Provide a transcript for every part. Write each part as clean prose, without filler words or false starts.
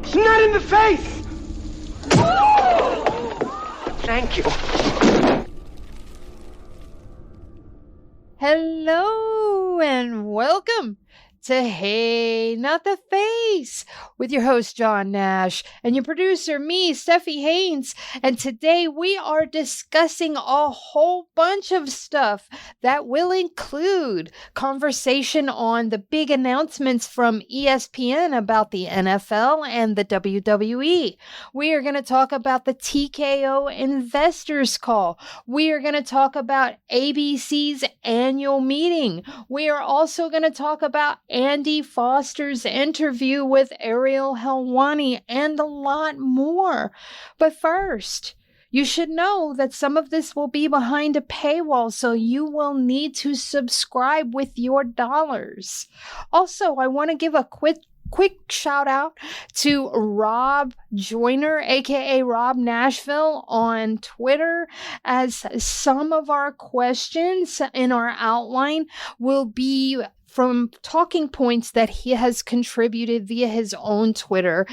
It's not in the face! Thank you. Hello and welcome to Hey Not the Face with your host John Nash and your producer me, Steffi Haynes. And today we are discussing a whole bunch of stuff that will include conversation on the big announcements from ESPN about the NFL and the WWE. We are going to talk about the TKO investors call. We are going to talk about ABC's annual meeting. We are also going to talk about Andy Foster's interview with Ariel Helwani and a lot more. But first, you should know that some of this will be behind a paywall, so you will need to subscribe with your dollars. Also, I want to give a quick shout out to Rob Joyner, aka Rob Nashville, on Twitter, as some of our questions in our outline will be from talking points that he has contributed via his own Twitter.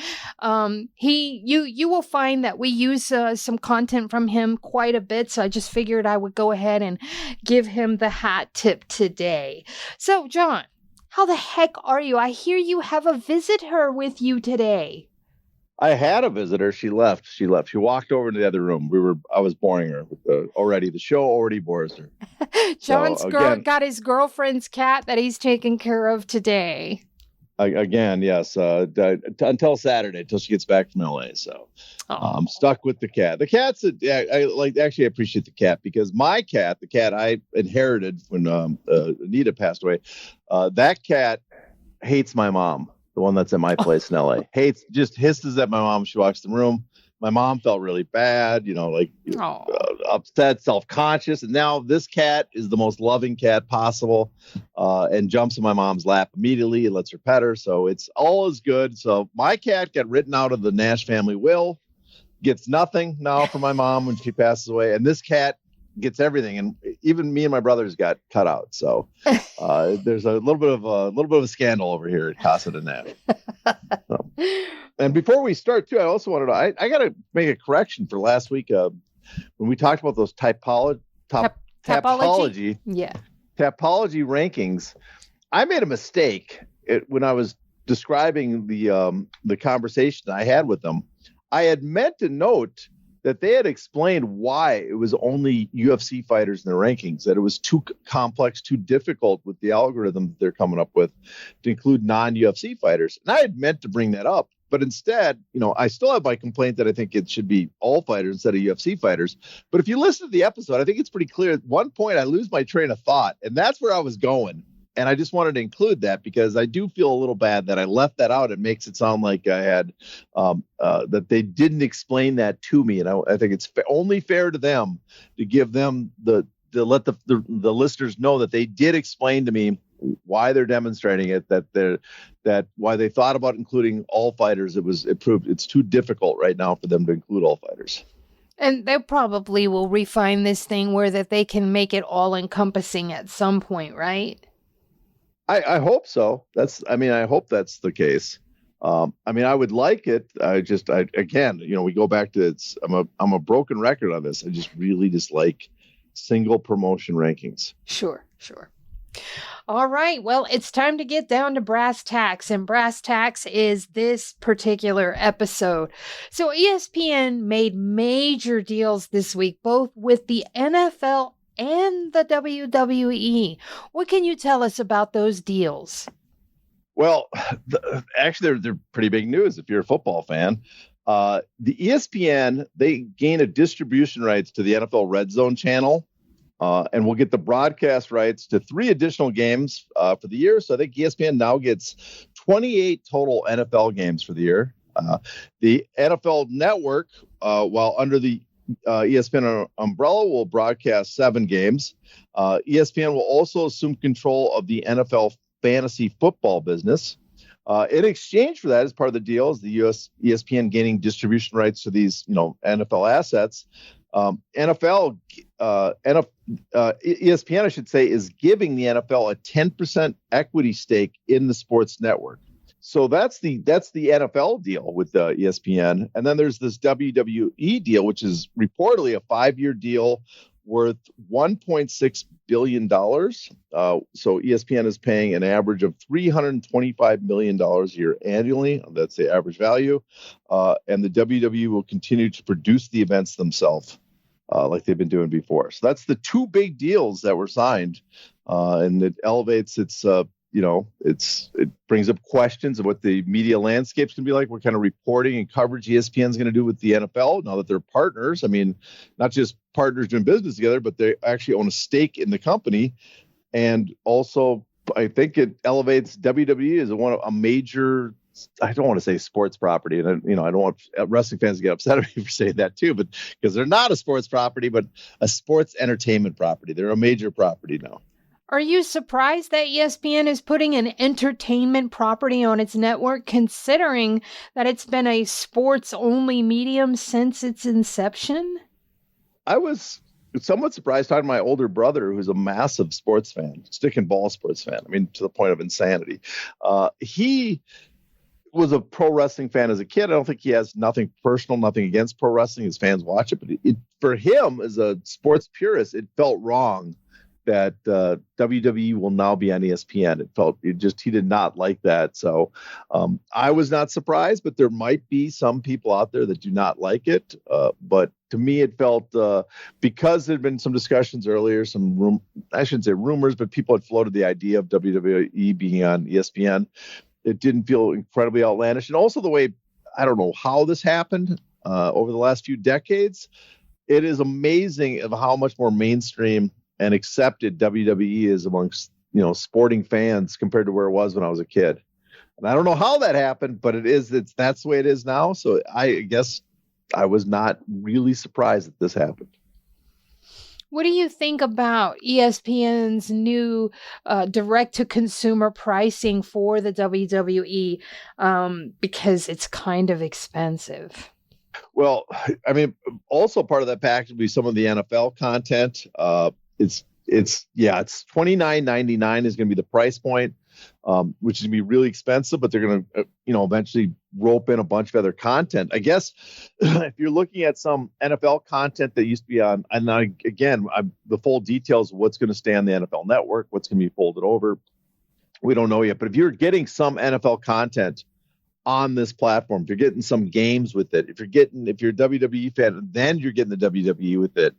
You will find that we use some content from him quite a bit, so I just figured I would go ahead and give him the hat tip today. So, John, how the heck are you? I hear you have a visitor with you today. I had a visitor. She left. She walked over into the other room. I was boring her already. The show already bores her. John's got his girlfriend's cat that he's taking care of today. Again, yes. Until Saturday, until she gets back from LA. So I'm stuck with the cat. The cat's I appreciate the cat because my cat, the cat I inherited when Anita passed away, that cat hates my mom. The one that's at my place in LA. Just hisses at my mom. She walks in the room. My mom felt really bad, upset, self-conscious. And now this cat is the most loving cat possible and jumps in my mom's lap immediately and lets her pet her. So it's all is good. So my cat got written out of the Nash family will, gets nothing now from my mom when she passes away. And this cat gets everything, and even me and my brothers got cut out. So there's a little bit of a scandal over here at Casa de Nash. So. And before we start, too, I also wanted to I got to make a correction for last week when we talked about those topology rankings. I made a mistake when I was describing the conversation I had with them. I had meant to note that they had explained why it was only UFC fighters in the rankings, that it was too complex, too difficult with the algorithm that they're coming up with to include non-UFC fighters. And I had meant to bring that up, but instead, I still have my complaint that I think it should be all fighters instead of UFC fighters. But if you listen to the episode, I think it's pretty clear. At one point, I lose my train of thought, and that's where I was going. And I just wanted to include that because I do feel a little bad that I left that out. It makes it sound like I had that they didn't explain that to me. And I think it's only fair to them to give them to let the listeners know that they did explain to me why they're demonstrating it, that why they thought about including all fighters. It proved it's too difficult right now for them to include all fighters. And they probably will refine this thing where that they can make it all encompassing at some point, right? I hope so. I hope that's the case. I would like it. We go back to I'm a broken record on this. I just really dislike single promotion rankings. Sure. All right. Well, it's time to get down to brass tacks, and brass tacks is this particular episode. So ESPN made major deals this week, both with the NFL and the WWE. What can you tell us about those deals? Well, actually, they're pretty big news if you're a football fan. The ESPN, they gain a distribution rights to the NFL Red Zone channel, and we'll get the broadcast rights to 3 additional games for the year. So I think ESPN now gets 28 total NFL games for the year. The NFL Network, while under the ESPN umbrella, will broadcast 7 games. ESPN will also assume control of the NFL fantasy football business. In exchange for that, as part of the deal, is the ESPN gaining distribution rights to these, NFL assets. ESPN, I should say, is giving the NFL a 10% equity stake in the sports network. So that's the NFL deal with ESPN, and then there's this WWE deal, which is reportedly a 5-year deal worth $1.6 billion. So ESPN is paying an average of $325 million a year annually. That's the average value. And the WWE will continue to produce the events themselves, like they've been doing before. So that's the two big deals that were signed, and it elevates its it brings up questions of what the media landscape's going to be like, what kind of reporting and coverage ESPN's going to do with the NFL now that they're partners. I mean, not just partners doing business together, but they actually own a stake in the company. And also, I think it elevates WWE as a major, I don't want to say sports property. And, I don't want wrestling fans to get upset at me for saying that too, but because they're not a sports property, but a sports entertainment property. They're a major property now. Are you surprised that ESPN is putting an entertainment property on its network, considering that it's been a sports-only medium since its inception? I was somewhat surprised talking to my older brother, who's a massive sports fan, stick and ball sports fan. I mean, to the point of insanity. He was a pro wrestling fan as a kid. I don't think he has nothing personal, nothing against pro wrestling. His fans watch it, but for him as a sports purist, it felt wrong that WWE will now be on ESPN. He did not like that. So I was not surprised, but there might be some people out there that do not like it. But to me, it felt because there'd been some discussions earlier, I shouldn't say rumors, but people had floated the idea of WWE being on ESPN. It didn't feel incredibly outlandish. And also the way, I don't know how this happened over the last few decades. It is amazing of how much more mainstream and accepted WWE is amongst, sporting fans compared to where it was when I was a kid. And I don't know how that happened, but that's the way it is now. So I guess I was not really surprised that this happened. What do you think about ESPN's new direct-to-consumer pricing for the WWE? Because it's kind of expensive. Well, I mean, also part of that package would be some of the NFL content. It's $29.99 is going to be the price point, which is going to be really expensive, but they're going to, eventually rope in a bunch of other content. I guess if you're looking at some NFL content that used to be on, and the full details of what's going to stay on the NFL network, what's going to be folded over, we don't know yet. But if you're getting some NFL content on this platform, if you're getting some games with it, if you're a WWE fan, then you're getting the WWE with it.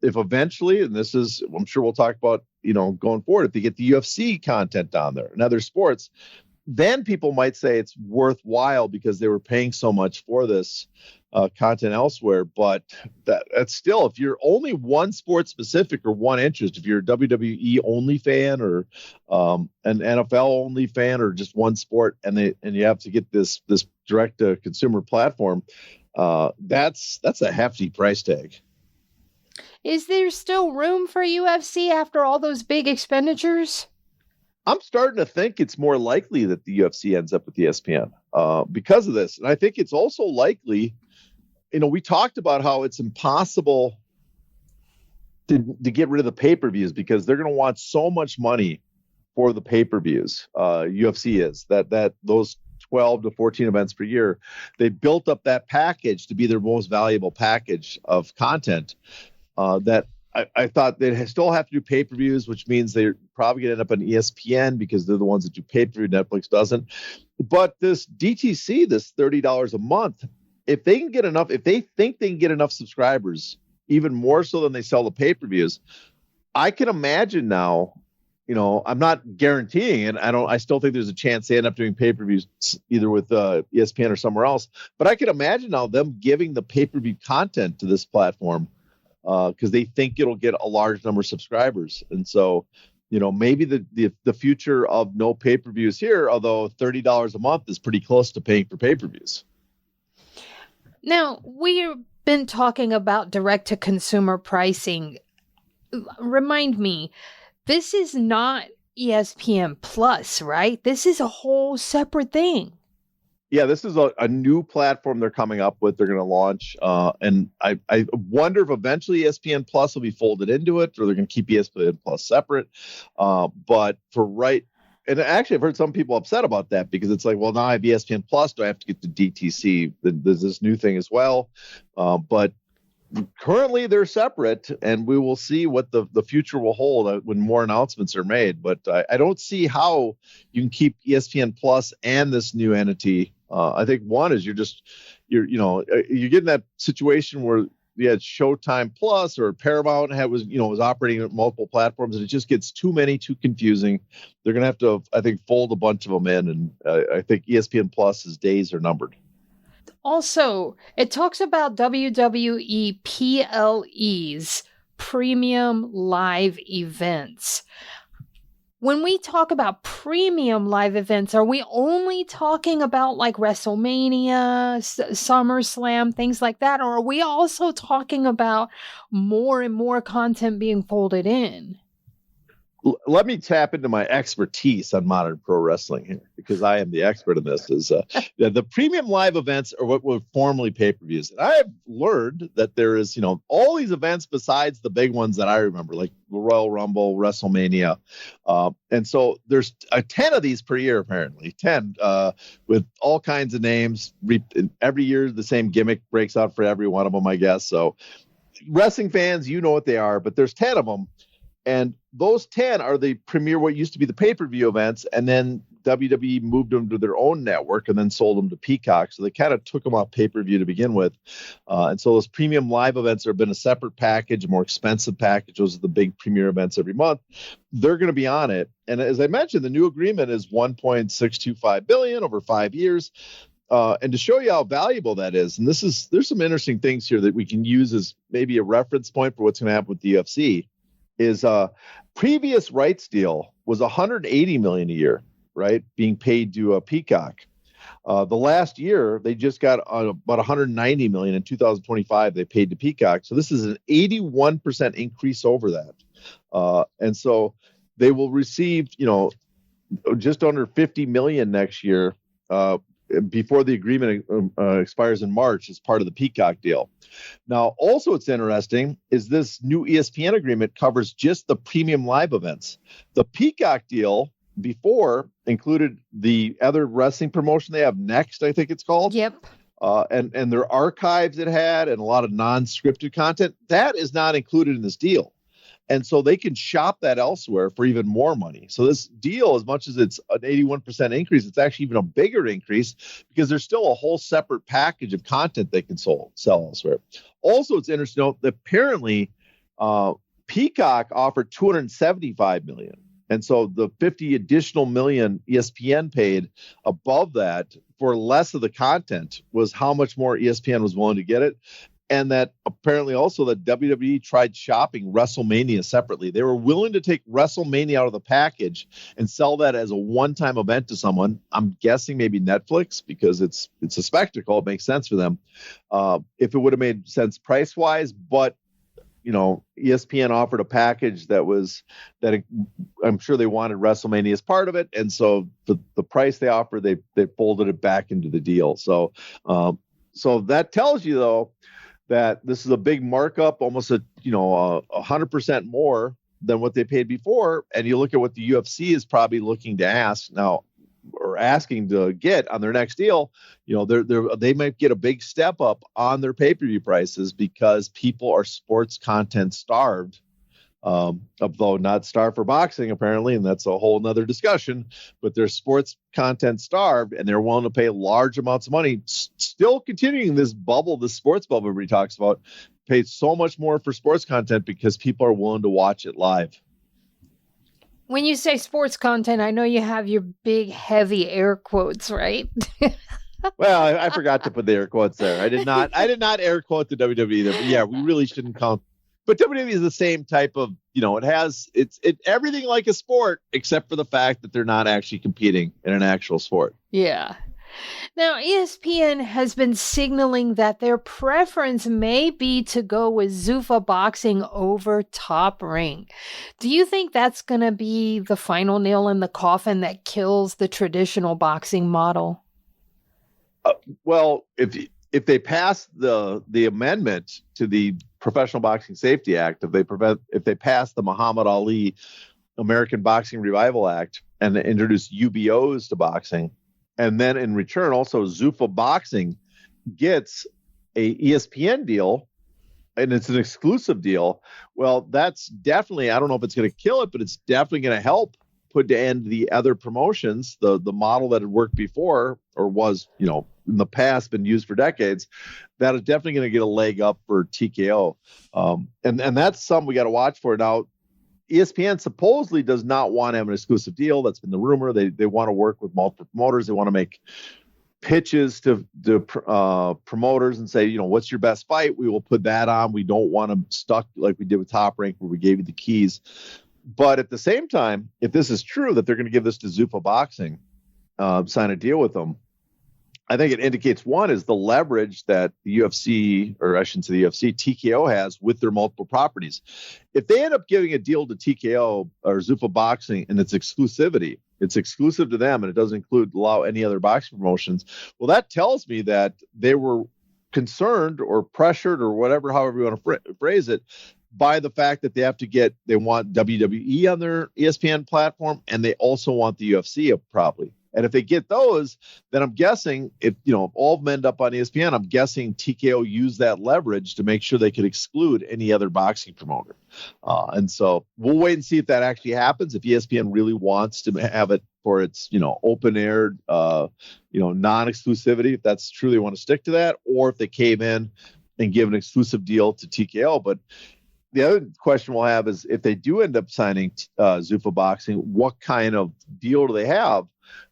If eventually, and this is, I'm sure we'll talk about, going forward, if they get the UFC content down there and other sports, then people might say it's worthwhile because they were paying so much for this content elsewhere. But that's still, if you're only one sport specific or one interest, if you're a WWE only fan or an NFL only fan or just one sport, and you have to get this direct to consumer platform, that's a hefty price tag. Is there still room for UFC after all those big expenditures? I'm starting to think it's more likely that the UFC ends up with ESPN because of this. And I think it's also likely, we talked about how it's impossible to get rid of the pay-per-views because they're going to want so much money for the pay-per-views. UFC is that those 12 to 14 events per year, they built up that package to be their most valuable package of content. That I thought they still have to do pay-per-views, which means they're probably going to end up on ESPN because they're the ones that do pay-per-view. Netflix doesn't. But this DTC, this $30 a month, if they think they can get enough subscribers, even more so than they sell the pay-per-views, I can imagine now, I'm not guaranteeing it. I still think there's a chance they end up doing pay-per-views either with ESPN or somewhere else. But I can imagine now them giving the pay-per-view content to this platform, because they think it'll get a large number of subscribers. And so, maybe the future of no pay-per-views here, although $30 a month is pretty close to paying for pay-per-views. Now, we've been talking about direct-to-consumer pricing. Remind me, this is not ESPN Plus, right? This is a whole separate thing. Yeah, this is a new platform they're coming up with. They're going to launch. And I wonder if eventually ESPN Plus will be folded into it or they're going to keep ESPN Plus separate. But for right, and actually I've heard some people upset about that because it's like, well, now I have ESPN Plus. Do I have to get the DTC? There's this new thing as well. But currently they're separate, and we will see what the future will hold when more announcements are made. But I don't see how you can keep ESPN Plus and this new entity. I think one is you're getting that situation where you had Showtime Plus or Paramount was operating at multiple platforms, and it just gets too confusing. They're going to have to, I think, fold a bunch of them in, and I think ESPN Plus's days are numbered. Also, it talks about WWE PLE's premium live events. When we talk about premium live events, are we only talking about like WrestleMania, SummerSlam, things like that? Or are we also talking about more and more content being folded in? Let me tap into my expertise on modern pro wrestling here, because I am the expert in this. The premium live events are what were formerly pay-per-views. And I have learned that there is, all these events besides the big ones that I remember, like Royal Rumble, WrestleMania. And so there's 10 of these per year, apparently, 10 with all kinds of names. Every year, the same gimmick breaks out for every one of them, I guess. So wrestling fans, you know what they are, but there's 10 of them. And those 10 are the premier, what used to be the pay-per-view events. And then WWE moved them to their own network and then sold them to Peacock. So they kind of took them off pay-per-view to begin with. And so those premium live events have been a separate package, a more expensive package. Those are the big premier events every month. They're going to be on it. And as I mentioned, the new agreement is $1.625 billion over 5 years. And to show you how valuable that is, and there's some interesting things here that we can use as maybe a reference point for what's going to happen with the UFC. Is previous rights deal was $180 million a year, right, being paid to a Peacock. The last year they just got about $190 million in 2025. They paid to Peacock, so this is an 81% increase over that. And so they will receive, just under $50 million next year. Before the agreement expires in March as part of the Peacock deal. Now, also what's interesting is this new ESPN agreement covers just the premium live events. The Peacock deal before included the other wrestling promotion they have Next, I think it's called. Yep. And their archives it had and a lot of non-scripted content. That is not included in this deal. And so they can shop that elsewhere for even more money. So this deal, as much as it's an 81% increase, it's actually even a bigger increase because there's still a whole separate package of content they can sell elsewhere. Also, it's interesting to note that apparently Peacock offered $275 million. And so the 50 additional million ESPN paid above that for less of the content was how much more ESPN was willing to get it. And that apparently also that WWE tried shopping WrestleMania separately. They were willing to take WrestleMania out of the package and sell that as a one-time event to someone. I'm guessing maybe Netflix, because it's a spectacle. It makes sense for them. If it would have made sense price-wise, but ESPN offered a package that I'm sure they wanted WrestleMania as part of it. And so the price they offered, they folded it back into the deal. So that tells you though, that this is a big markup, almost 100% more than what they paid before. And you look at what the UFC is probably looking to ask now, or asking to get on their next deal. They might get a big step up on their pay-per-view prices because people are sports content starved. Although not starved for boxing, apparently, and that's a whole nother discussion, but they're sports content starved and they're willing to pay large amounts of money, still continuing this bubble, this sports bubble everybody talks about, pay so much more for sports content because people are willing to watch it live. When you say sports content, I know you have your big, heavy air quotes, right? Well, I forgot to put the air quotes there. I did not air quote the WWE either, but yeah, we really shouldn't count. But WWE is the same type of, it's everything like a sport, except for the fact that they're not actually competing in an actual sport. Yeah. Now, ESPN has been signaling that their preference may be to go with Zuffa Boxing over Top Ring. Do you think that's going to be the final nail in the coffin that kills the traditional boxing model? Well, if they pass the amendment to the Professional Boxing Safety Act, if they pass the Muhammad Ali American Boxing Revival Act and introduce UBOs to boxing. And then in return, also Zuffa Boxing gets a ESPN deal, and it's an exclusive deal. Well, that's definitely, I don't know if it's going to kill it, but it's definitely going to help put to end the other promotions, the model that had worked before or was, in the past been used for decades. That is definitely going to get a leg up for TKO. And that's something we got to watch for. Now, ESPN supposedly does not want to have an exclusive deal. That's been the rumor. They want to work with multiple promoters. They want to make pitches to promoters and say, what's your best fight? We will put that on. We don't want them stuck like we did with Top Rank, where we gave you the keys. But at the same time, if this is true that they're going to give this to Zuffa Boxing, sign a deal with them, I think it indicates, one, is the leverage that the UFC, or I shouldn't say the UFC, TKO has with their multiple properties. If they end up giving a deal to TKO or Zuffa Boxing and it's exclusivity, it's exclusive to them and it doesn't allow any other boxing promotions, well, that tells me that they were concerned or pressured or whatever, however you want to phrase it, by the fact that they want WWE on their ESPN platform, and they also want the UFC up probably. And if they get those, then I'm guessing if all of them end up on ESPN, I'm guessing TKO used that leverage to make sure they could exclude any other boxing promoter. And so we'll wait and see if that actually happens. If ESPN really wants to have it for its, open aired, non-exclusivity, if that's true, they want to stick to that, or if they cave in and give an exclusive deal to TKO. But the other question we'll have is, if they do end up signing Zuffa Boxing, what kind of deal do they have?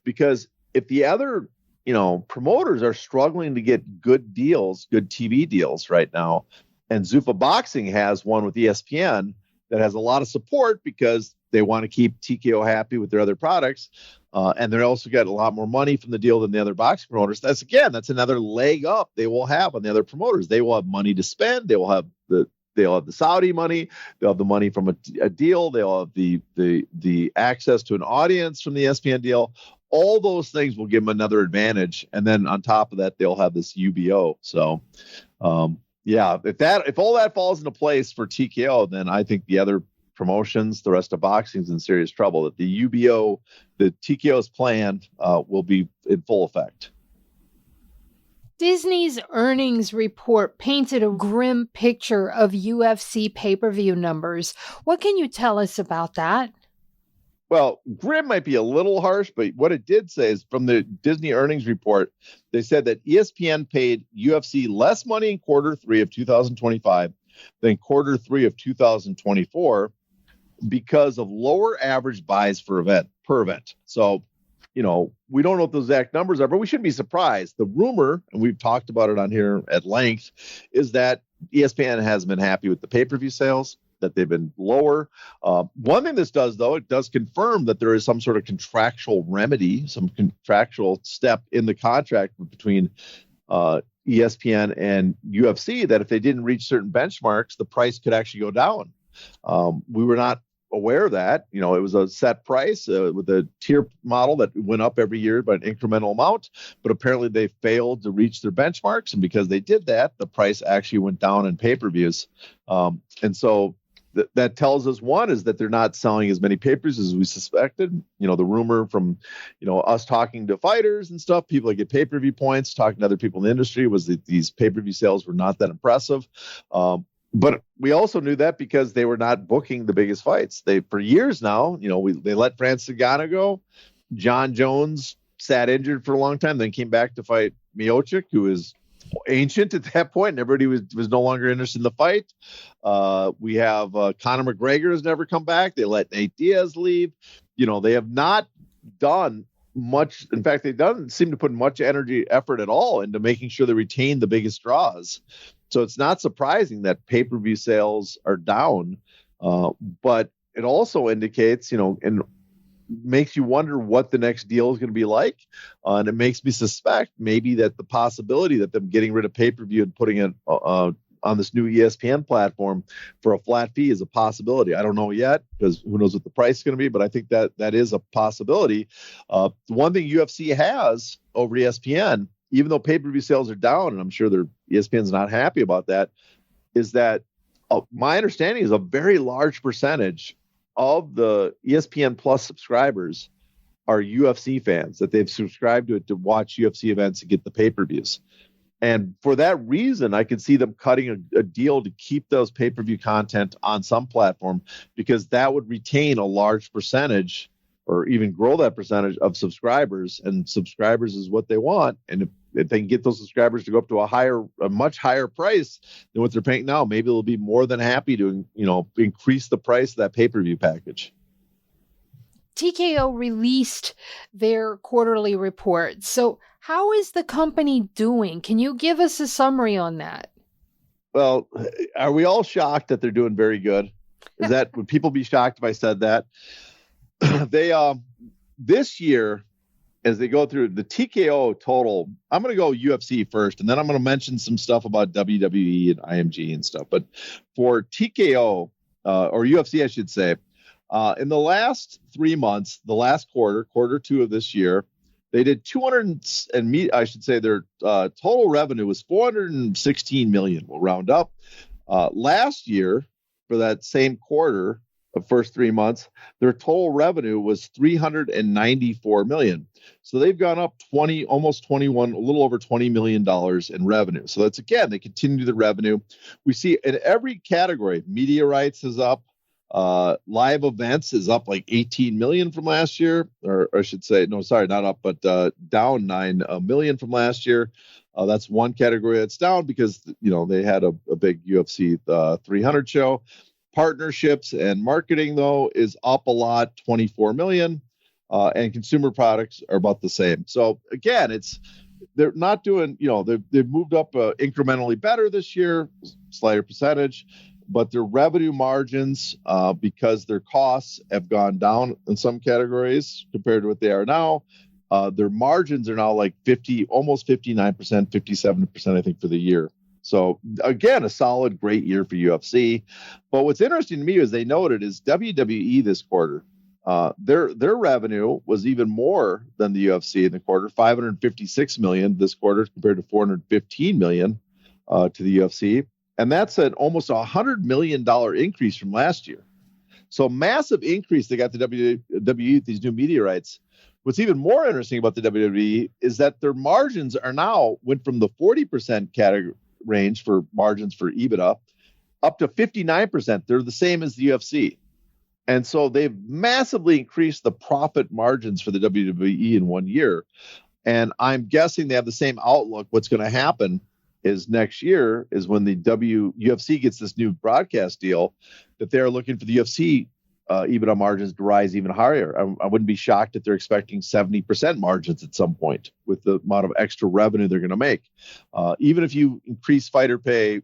Because if the other, promoters are struggling to get good deals, good TV deals right now, and Zuffa Boxing has one with ESPN that has a lot of support because they want to keep TKO happy with their other products, and they also got a lot more money from the deal than the other boxing promoters. That's another leg up they will have on the other promoters. They will have money to spend. They'll have the Saudi money. They'll have the money from a deal. They'll have the access to an audience from the ESPN deal. All those things will give them another advantage. And then on top of that, they'll have this UBO. So, if all that falls into place for TKO, then I think the other promotions, the rest of boxing, is in serious trouble. That the UBO, the TKO's plan, will be in full effect. Disney's earnings report painted a grim picture of UFC pay-per-view numbers. What can you tell us about that? Well, grim might be a little harsh, but what it did say is, from the Disney earnings report, they said that ESPN paid UFC less money in quarter 3 of 2025 than quarter 3 of 2024 because of lower average buys per event. So, we don't know what those exact numbers are, but we shouldn't be surprised. The rumor, and we've talked about it on here at length, is that ESPN hasn't been happy with the pay-per-view sales, that they've been lower. One thing this does, though, it does confirm that there is some sort of contractual remedy, some contractual step in the contract between ESPN and UFC, that if they didn't reach certain benchmarks, the price could actually go down. We were not aware of that. It was a set price with a tier model that went up every year by an incremental amount, but apparently they failed to reach their benchmarks. And because they did that, the price actually went down in pay-per-views. And so that tells us, one, is that they're not selling as many pay-per-views as we suspected. The rumor from, us talking to fighters and stuff, people that get pay-per-view points, talking to other people in the industry, was that these pay-per-view sales were not that impressive. But we also knew that because they were not booking the biggest fights. For years now, they let Francis Ngannou go. John Jones sat injured for a long time, then came back to fight Miocic, who is ancient at that point, and everybody was no longer interested in the fight. We have Conor McGregor has never come back. They let Nate Diaz leave. They have not done much. In fact, they don't seem to put much effort at all into making sure they retain the biggest draws. So it's not surprising that pay-per-view sales are down, but it also indicates, and makes you wonder what the next deal is going to be like. And it makes me suspect maybe that the possibility that them getting rid of pay-per-view and putting it on this new ESPN platform for a flat fee is a possibility. I don't know yet, because who knows what the price is going to be, but I think that is a possibility. One thing UFC has over ESPN, even though pay-per-view sales are down, and I'm sure ESPN's not happy about that, is that my understanding is a very large percentage of the ESPN Plus subscribers are UFC fans, that they've subscribed to it to watch UFC events and get the pay-per-views. And for that reason, I could see them cutting a deal to keep those pay-per-view content on some platform, because that would retain a large percentage or even grow that percentage of subscribers, and subscribers is what they want. And if they can get those subscribers to go up to a much higher price than what they're paying now, maybe they'll be more than happy to, increase the price of that pay-per-view package. TKO released their quarterly report. So how is the company doing? Can you give us a summary on that? Well, are we all shocked that they're doing very good? Would people be shocked if I said that? They this year, as they go through the TKO total, I'm going to go UFC first, and then I'm going to mention some stuff about WWE and IMG and stuff. But for TKO, or UFC, I should say, in the last 3 months, the last quarter two of this year, they did their total revenue was $416 million. We'll round up. Last year, for that same quarter, the first 3 months, their total revenue was $394 million. So they've gone up almost 21, a little over $20 million in revenue. So that's, again, they continue the revenue. We see in every category, media rights is up. Live events is up like 18 million from last year, or I should say, no, sorry, not up, but down 9 million from last year. That's one category that's down because, they had a big UFC 300 show. Partnerships and marketing, though, is up a lot, 24 million, and consumer products are about the same. So again, they're not doing, they've moved up incrementally better this year, slighter percentage. But their revenue margins, because their costs have gone down in some categories compared to what they are now, their margins are now like almost 59%, 57%, I think, for the year. So again, a solid, great year for UFC. But what's interesting to me is they noted is WWE this quarter, their revenue was even more than the UFC in the quarter, 556 million this quarter compared to 415 million to the UFC. And that's an almost $100 million increase from last year. So massive increase. They got the WWE, these new media rights. What's even more interesting about the WWE is that their margins are now went from the 40% category range for margins for EBITDA up to 59%. They're the same as the UFC. And so they've massively increased the profit margins for the WWE in 1 year. And I'm guessing they have the same outlook. What's going to happen is next year is when the UFC gets this new broadcast deal, that they're looking for the UFC EBITDA margins to rise even higher. I wouldn't be shocked if they're expecting 70% margins at some point with the amount of extra revenue they're going to make. Even if you increase fighter pay,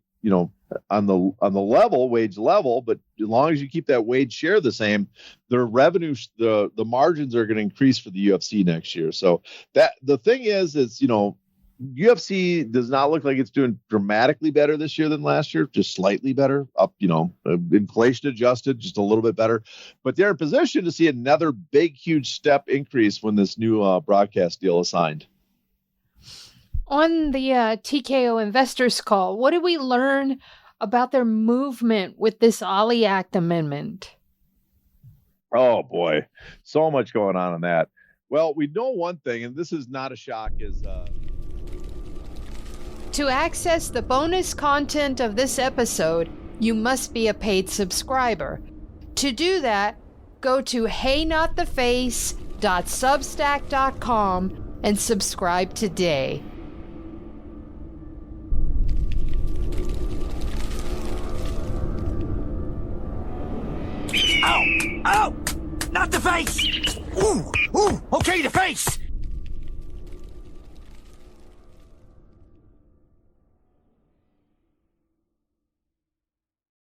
on the wage level, but as long as you keep that wage share the same, their revenue, the margins are going to increase for the UFC next year. So that the thing is UFC does not look like it's doing dramatically better this year than last year, just slightly better, up, inflation adjusted, just a little bit better. But they're in position to see another big, huge step increase when this new broadcast deal is signed. On the TKO investors call, what did we learn about their movement with this Ollie Act amendment? Oh, boy. So much going on in that. Well, we know one thing, and this is not a shock, is... To access the bonus content of this episode, you must be a paid subscriber. To do that, go to heynottheface.substack.com and subscribe today. Ow! Ow! Not the face! Ooh! Ooh! Okay, the face!